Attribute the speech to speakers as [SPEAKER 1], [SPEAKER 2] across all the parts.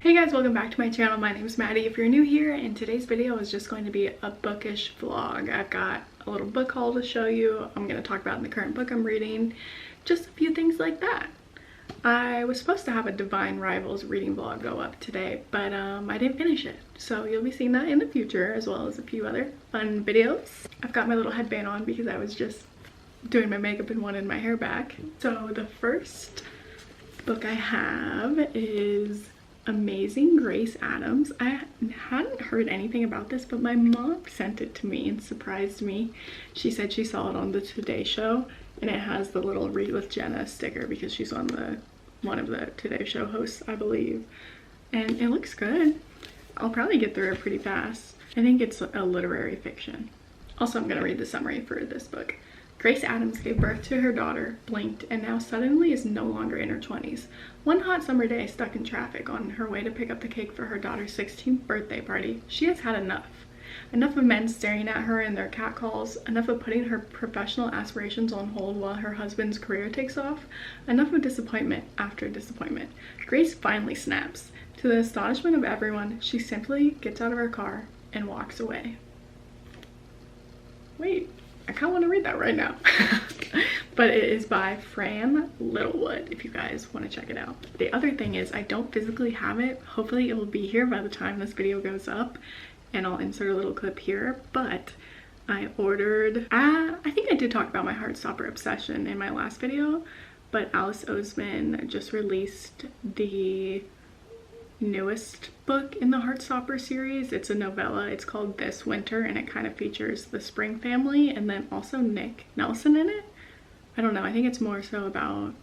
[SPEAKER 1] Hey guys, welcome back to my channel. My name is Maddie if you're new here, and today's video is just going to be a bookish vlog. I've got a little book haul to show you. I'm going to talk about the current book I'm reading, just a few things like that. I was supposed to have a Divine Rivals reading vlog go up today, but I didn't finish it. So you'll be seeing that in the future, as well as a few other fun videos. I've got my little headband on because I was just doing my makeup and wanted my hair back. So the first book I have is Amazing Grace Adams. I hadn't heard anything about this, but my mom sent it to me and surprised me. She said she saw it on the Today Show, and it has the little Read with Jenna sticker because she's on one of the Today Show hosts, I believe. And it looks good. I'll probably get through it pretty fast. I think it's a literary fiction. Also, I'm gonna read the summary for this book. Grace Adams gave birth to her daughter, blinked, and now suddenly is no longer in her 20s. One hot summer day, stuck in traffic on her way to pick up the cake for her daughter's 16th birthday party, she has had enough. Enough of men staring at her in their catcalls, enough of putting her professional aspirations on hold while her husband's career takes off, enough of disappointment after disappointment. Grace finally snaps. To the astonishment of everyone, she simply gets out of her car and walks away. Wait. I kind of want to read that right now. But it is by Fran Littlewood if you guys want to check it out. The other thing is I don't physically have it. Hopefully it will be here by the time this video goes up, and I'll insert a little clip here. But I ordered, I think I did talk about my Heartstopper obsession in my last video, but Alice Oseman just released the newest book in the Heartstopper series. It's a novella. It's called This Winter, and it kind of features the Spring family and then also Nick Nelson in it. I don't know, I think it's more so about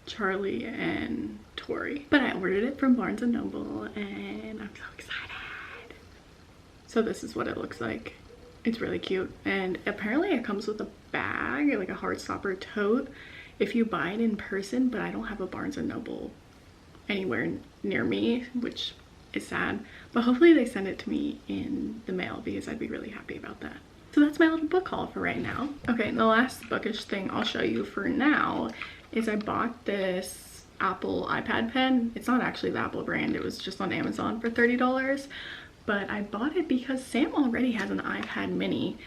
[SPEAKER 1] Charlie and Tori. But I ordered it from Barnes & Noble and I'm so excited. So this is what it looks like. It's really cute, and apparently it comes with a bag, like a Heartstopper tote, if you buy it in person, but I don't have a Barnes & Noble anywhere near me, which is sad, but hopefully they send it to me in the mail because I'd be really happy about that. So that's my little book haul for right now. Okay, and the last bookish thing I'll show you for now is I bought this Apple iPad pen. It's not actually the Apple brand, it was just on Amazon for $30, but I bought it because Sam already has an iPad mini,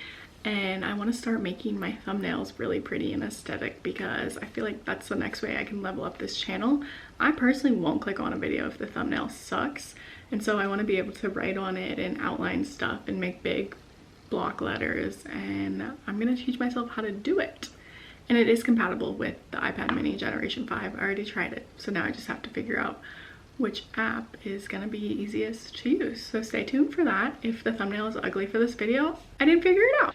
[SPEAKER 1] and I want to start making my thumbnails really pretty and aesthetic because I feel like that's the next way I can level up this channel. I personally won't click on a video if the thumbnail sucks, and so I want to be able to write on it and outline stuff and make big block letters, and I'm going to teach myself how to do it. And it is compatible with the iPad mini Generation 5. I already tried it, so now I just have to figure out which app is going to be easiest to use. So stay tuned for that. If the thumbnail is ugly for this video, I didn't figure it out.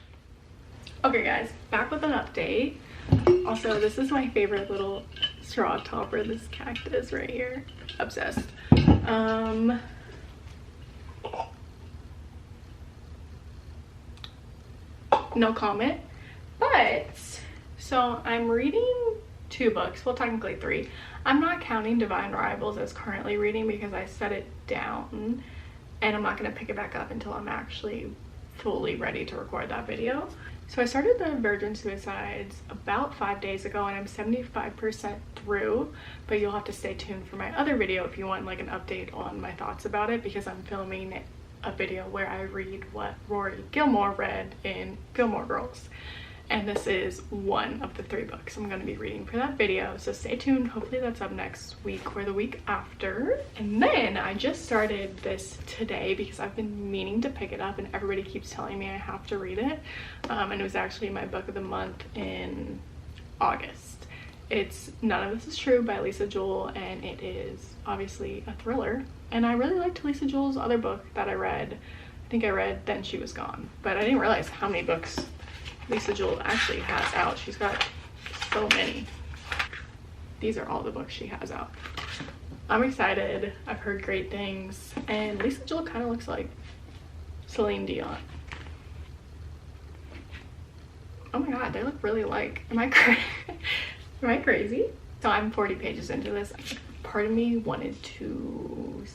[SPEAKER 1] Okay guys, back with an update. Also, this is my favorite little straw topper, this cactus right here. Obsessed. No comment. But, so I'm reading 2 books, well technically 3. I'm not counting Divine Rivals as currently reading because I set it down and I'm not going to pick it back up until I'm actually fully ready to record that video. So I started the Virgin Suicides about 5 days ago and I'm 75% through, but you'll have to stay tuned for my other video if you want like an update on my thoughts about it, because I'm filming a video where I read what Rory Gilmore read in Gilmore Girls. And this is one of the 3 books I'm going to be reading for that video, so stay tuned. Hopefully that's up next week or the week after. And then I just started this today because I've been meaning to pick it up and everybody keeps telling me I have to read it. And it was actually my book of the month in August. It's None of This Is True by Lisa Jewell, and it is obviously a thriller. And I really liked Lisa Jewell's other book that I read. I think I read Then She Was Gone, but I didn't realize how many books Lisa Jewell actually has out. She's got so many. These are all the books she has out. I'm excited. I've heard great things, and Lisa Jewell kind of looks like Celine Dion. Oh my god, they look really alike. Am I crazy? So I'm 40 pages into this. Part of me wanted to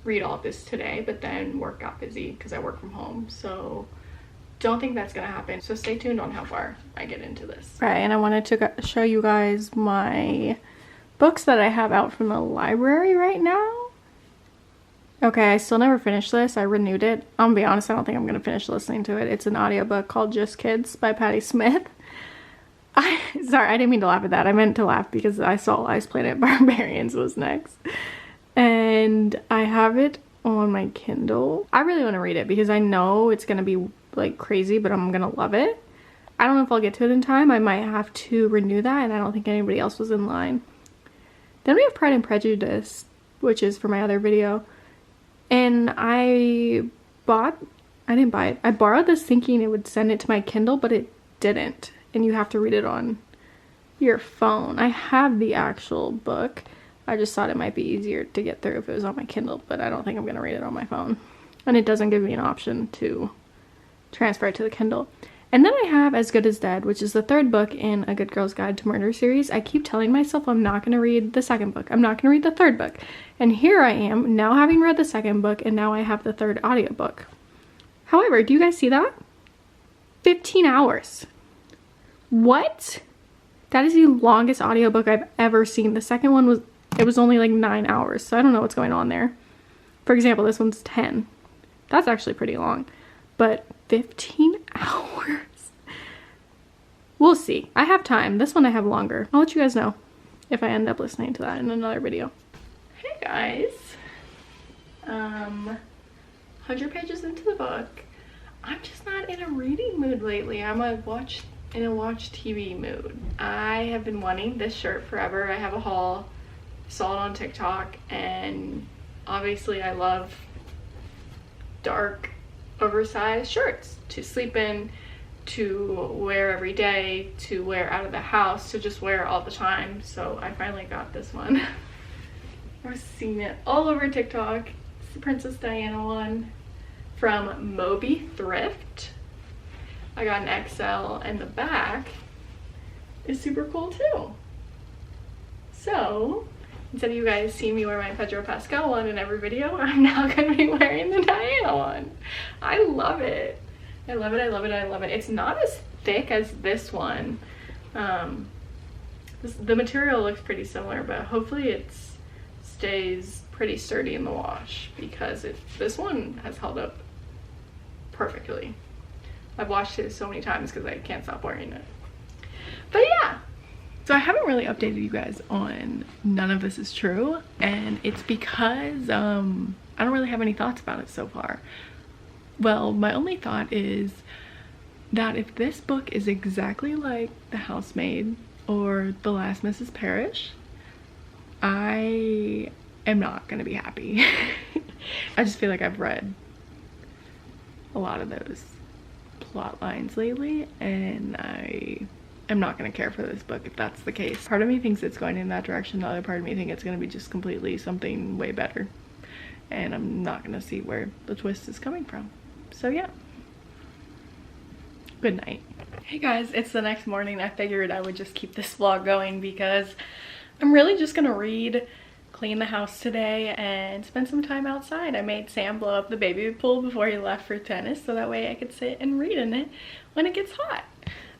[SPEAKER 1] read all of this today, but then work got busy because I work from home, so don't think that's gonna happen. So stay tuned on how far I get into this. Right, and I wanted to show you guys my books that I have out from the library right now. Okay, I still never finished this. I renewed it. I'm gonna be honest, I don't think I'm gonna finish listening to it. It's an audiobook called Just Kids by Patti Smith. Sorry, I didn't mean to laugh at that. I meant to laugh because I saw Ice Planet Barbarians was next. And I have it on my Kindle. I really want to read it because I know it's gonna be like crazy, but I'm gonna love it. I don't know if I'll get to it in time. I might have to renew that, and I don't think anybody else was in line. Then we have Pride and Prejudice, which is for my other video. And I didn't buy it. I borrowed this thinking it would send it to my Kindle, but it didn't. And you have to read it on your phone. I have the actual book. I just thought it might be easier to get through if it was on my Kindle, but I don't think I'm going to read it on my phone. And it doesn't give me an option to transfer it to the Kindle. And then I have As Good as Dead, which is the third book in A Good Girl's Guide to Murder series. I keep telling myself I'm not going to read the second book. I'm not going to read the third book. And here I am, now having read the second book, and now I have the third audiobook. However, do you guys see that? 15 hours. What? That is the longest audiobook I've ever seen. The second one was only like 9 hours, so I don't know what's going on there. For example, this one's 10. That's actually pretty long. But 15 hours? We'll see. I have time. This one I have longer. I'll let you guys know if I end up listening to that in another video. Hey guys. 100 pages into the book. I'm just not in a reading mood lately. I'm in a watch TV mood. I have been wanting this shirt forever. I have a haul. Saw it on TikTok, and obviously I love dark oversized shirts to sleep in, to wear every day, to wear out of the house, to just wear all the time. So I finally got this one. I've seen it all over TikTok. It's the Princess Diana one from Moby Thrift. I got an XL, and the back is super cool too. So instead of you guys seeing me wear my Pedro Pascal one in every video, I'm now going to be wearing the Diana one. I love it. I love it, I love it, I love it. It's not as thick as this one. The material looks pretty similar, but hopefully it stays pretty sturdy in the wash, because this one has held up perfectly. I've washed it so many times because I can't stop wearing it. But yeah. So I haven't really updated you guys on None of This Is True, and it's because I don't really have any thoughts about it so far. Well, my only thought is that if this book is exactly like The Housemaid or The Last Mrs. Parrish, I am not gonna be happy. I just feel like I've read a lot of those plot lines lately, and I'm not going to care for this book if that's the case. Part of me thinks it's going in that direction, the other part of me thinks it's going to be just completely something way better, and I'm not going to see where the twist is coming from. So yeah, good night. Hey guys, it's the next morning. I figured I would just keep this vlog going because I'm really just going to read, clean the house today, and spend some time outside. I made Sam blow up the baby pool before he left for tennis, so that way I could sit and read in it when it gets hot.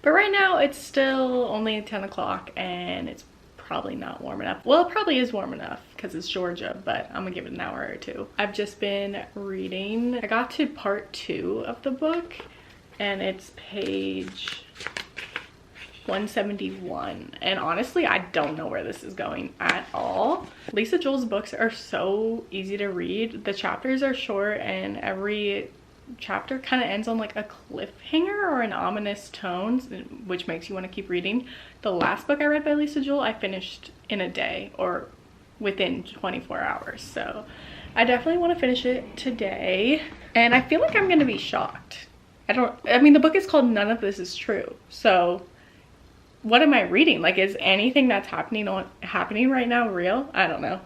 [SPEAKER 1] But right now it's still only 10 o'clock and it's probably not warm enough. Well, it probably is warm enough because it's Georgia, but I'm gonna give it an hour or two. I've just been reading. I got to part 2 of the book, and it's page 171, and honestly I don't know where this is going at all. Lisa Jewell's books are so easy to read. The chapters are short, and every chapter kind of ends on like a cliffhanger or an ominous tone, which makes you want to keep reading. The last book I read by Lisa Jewell I finished in a day or within 24 hours, so I definitely want to finish it today, and I feel like I'm gonna be shocked. I mean, the book is called None of This Is True, so what am I reading? Like, is anything that's happening right now real? I don't know.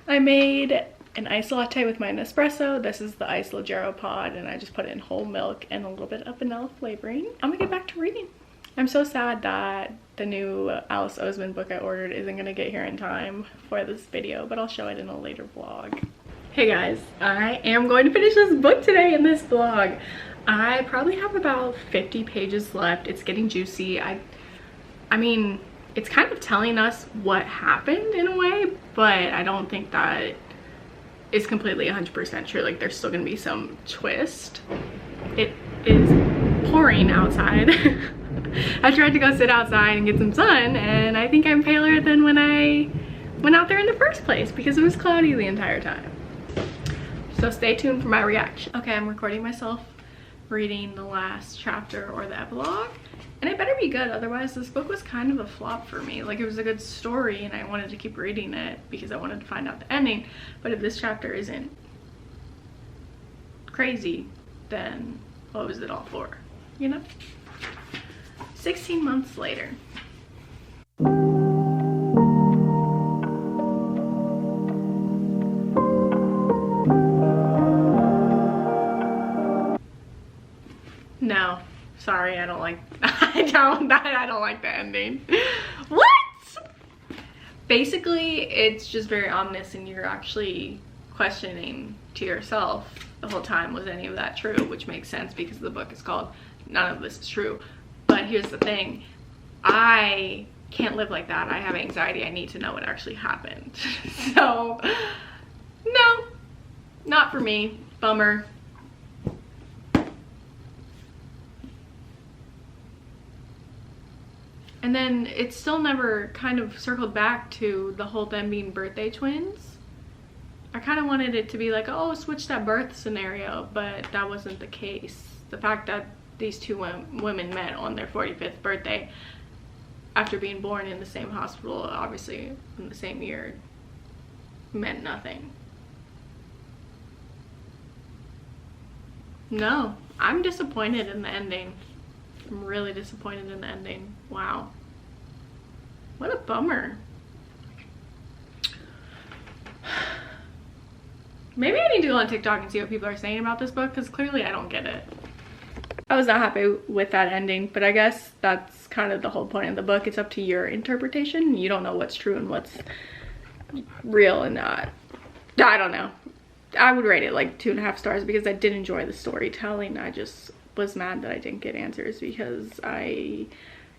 [SPEAKER 1] I made an iced latte with my Nespresso. This is the iced Leggero pod, and I just put in whole milk and a little bit of vanilla flavoring. I'm gonna get back to reading. I'm so sad that the new Alice Oseman book I ordered isn't gonna get here in time for this video, but I'll show it in a later vlog. Hey guys, I am going to finish this book today in this vlog. I probably have about 50 pages left. It's getting juicy. I mean, it's kind of telling us what happened in a way, but I don't think that is completely 100% true. Like there's still gonna be some twist. It is pouring outside. I tried to go sit outside and get some sun, and I think I'm paler than when I went out there in the first place because it was cloudy the entire time. So stay tuned for my reaction. Okay, I'm recording myself reading the last chapter or the epilogue, and it better be good, otherwise this book was kind of a flop for me. Like, it was a good story and I wanted to keep reading it because I wanted to find out the ending, but if this chapter isn't crazy, then what was it all for, you know? 16 months later. No, sorry, I don't like I don't like the ending. What? Basically, it's just very ominous and you're actually questioning to yourself the whole time, was any of that true? Which makes sense because the book is called None of This Is True. But here's the thing, I can't live like that. I have anxiety. I need to know what actually happened. So, no, not for me. Bummer. And then it still never kind of circled back to the whole them being birthday twins. I kind of wanted it to be like, oh, switch that birth scenario, but that wasn't the case. The fact that these two women met on their 45th birthday after being born in the same hospital, obviously in the same year, meant nothing. No, I'm disappointed in the ending. I'm really disappointed in the ending. Wow. What a bummer. Maybe I need to go on TikTok and see what people are saying about this book, because clearly I don't get it. I was not happy with that ending, but I guess that's kind of the whole point of the book. It's up to your interpretation. You don't know what's true and what's real and not. I don't know. I would rate it like 2.5 stars because I did enjoy the storytelling. I just was mad that I didn't get answers because I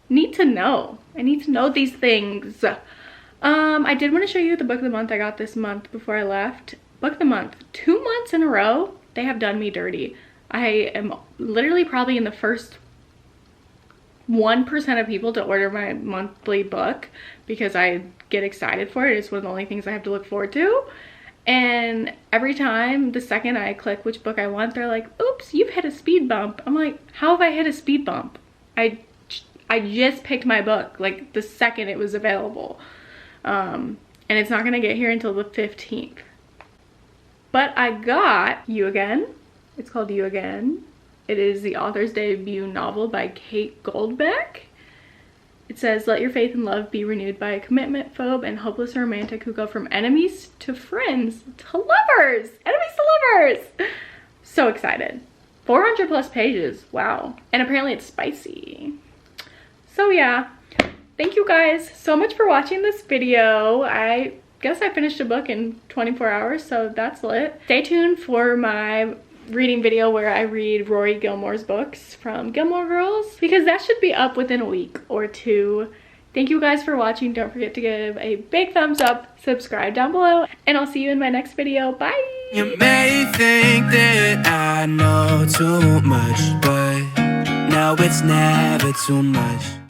[SPEAKER 1] need to know. I need to know these things. I did want to show you the book of the month I got this month before I left. Book of the month. 2 months in a row, they have done me dirty. I am literally probably in the first 1% of people to order my monthly book because I get excited for it. It's one of the only things I have to look forward to. And every time, the second I click which book I want, they're like, oops, you've hit a speed bump. I'm like, how have I hit a speed bump? I just picked my book like the second it was available. And it's not gonna get here until the 15th. But I got You Again. It's called You Again. It is the author's debut novel by Kate Goldbeck. It says, let your faith and love be renewed by a commitment phobe and hopeless romantic who go from enemies to friends to lovers. Enemies to lovers. So excited. 400 plus pages. Wow. And apparently it's spicy. So yeah, thank you guys so much for watching this video. I guess I finished a book in 24 hours, so that's lit. Stay tuned for my reading video where I read Rory Gilmore's books from Gilmore Girls, because that should be up within a week or two. Thank you guys for watching. Don't forget to give a big thumbs up, subscribe down below, and I'll see you in my next video. Bye!
[SPEAKER 2] You may think that I know too much, but now it's never too much.